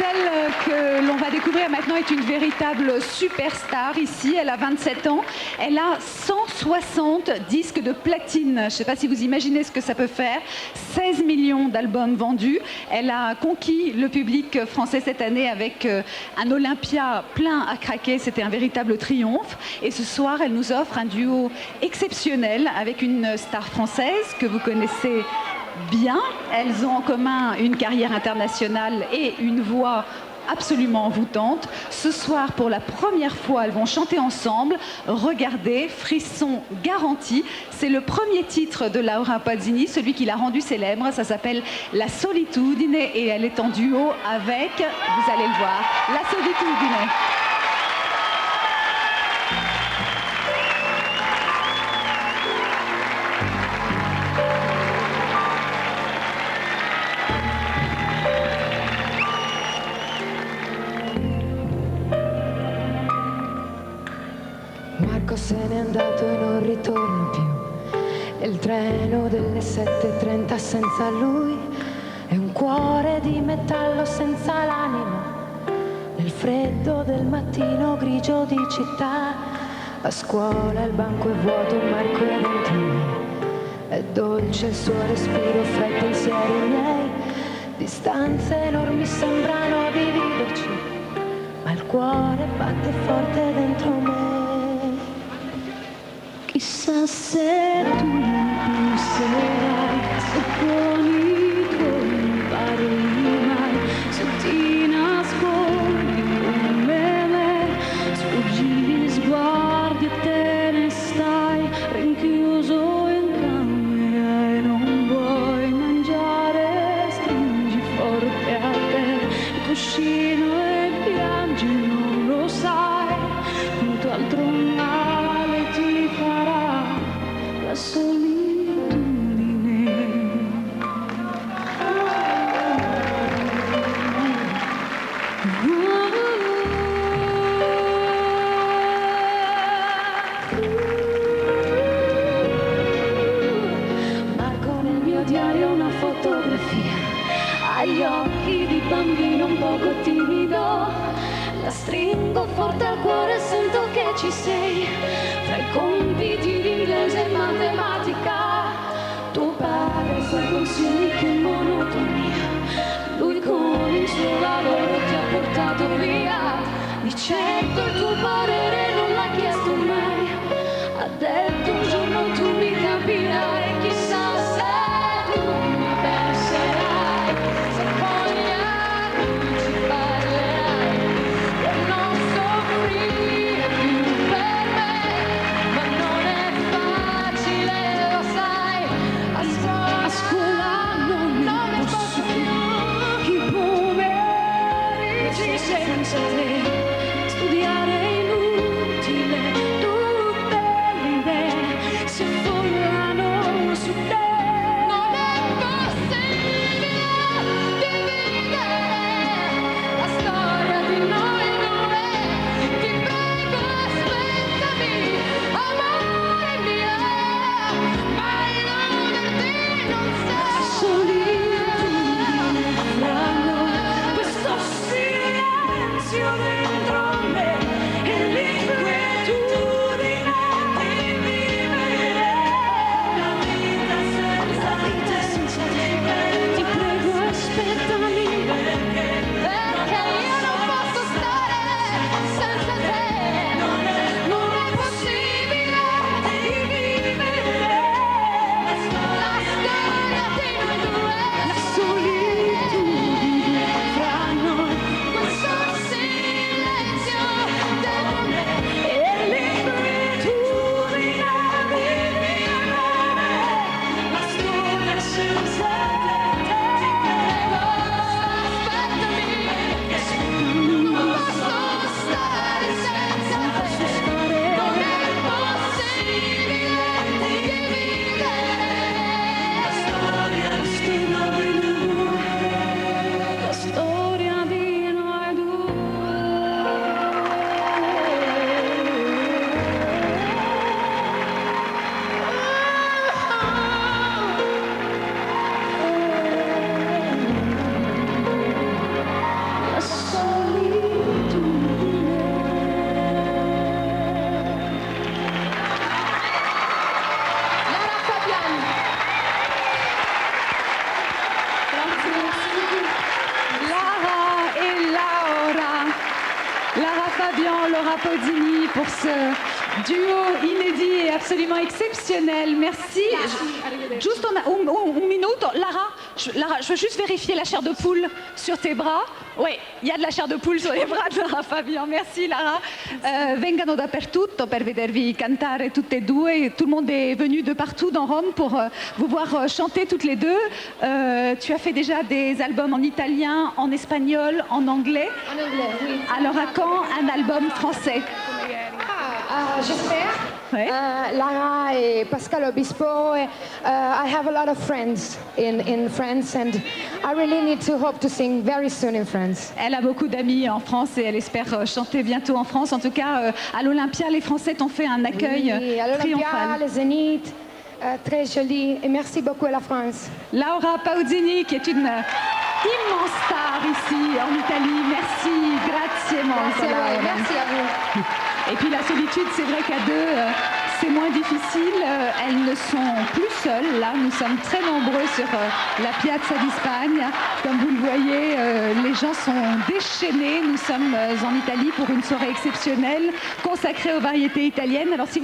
Celle que l'on va découvrir maintenant est une véritable superstar ici. Elle a 27 ans. Elle a 160 disques de platine. Je ne sais pas si vous imaginez ce que ça peut faire. 16 millions d'albums vendus. Elle a conquis le public français cette année avec un Olympia plein à craquer. C'était un véritable triomphe. Et ce soir, elle nous offre un duo exceptionnel avec une star française que vous connaissez bien. Elles ont en commun une carrière internationale et une voix absolument envoûtante. Ce soir, pour la première fois, elles vont chanter ensemble. Regardez, frisson garanti. C'est le premier titre de Laura Pausini, celui qui l'a rendu célèbre. Ça s'appelle La Solitudine et elle est en duo avec, vous allez le voir, La Solitudine. Marco se n'è andato e non ritorna più. E il treno delle 7:30 senza lui è un cuore di metallo senza l'anima. Nel freddo del mattino grigio di città, a scuola il banco è vuoto, Marco è dentro me. È dolce il suo respiro fra i pensieri miei. Distanze enormi sembrano dividerci, ma il cuore batte forte dentro me. Chissà se tu non penserai, se con i tuoi non parli mai, se ti nascondi come me, sfuggi gli sguardi e te ne stai rinchiuso in camera e non vuoi mangiare, stringi forte a te il cuscino e piangi, non lo sai, quanto altro male ti farà la solitudine. Marco nel mio diario una fotografia, ha gli occhi di bambino un poco timido. La stringo forte al cuore e sento che ci sei. Fra i compiti di inglese e matematica, tuo padre, i suoi consigli, che monotonia. Lui con il suo lavoro ti ha portato via. Di certo il tuo parere non l'ha chiesto mai. Ha detto un giorno tu mi capirai. Chissà se tu mi penserai, se poi gli anni ci parlerai. Non soffrire più per me, ma non è facile, lo sai. A scuola non ne posso più. I pomeriggi senza te, studiare inutile. Laura Pausini pour ce duo inédit et absolument exceptionnel. Merci. Juste un minute. Lara, je veux juste vérifier la chair de poule sur tes bras. Oui, il y a de la chair de poule sur les bras de Lara Fabian. Merci Lara. Vengano dappertutto per vedervi cantare tutte e due. Tout le monde est venu de partout dans Rome pour vous voir chanter toutes les deux. Tu as fait déjà des albums en italien, en espagnol, en anglais. En anglais, oui. Alors à quand un album français? J'espère. Ouais. Lara et Pascal Obispo. I have a lot of friends in France and I really need to hope to sing very soon in France. Elle a beaucoup d'amis en France et elle espère chanter bientôt en France. En tout cas, à l'Olympia, les Français t'ont fait un accueil Oui, à l'Olympia, triomphal. le Zénith, très joli. Et merci beaucoup à la France. Laura Pausini, qui est une immense star ici en Italie. Merci, grazie molto, Laura. Merci à vous. Et puis la solitude, c'est vrai qu'à deux, c'est moins difficile. Elles ne sont plus seules. Là, nous sommes très nombreux sur la Piazza di Spagna. Comme vous le voyez, les gens sont déchaînés. Nous sommes en Italie pour une soirée exceptionnelle consacrée aux variétés italiennes. Alors, si vous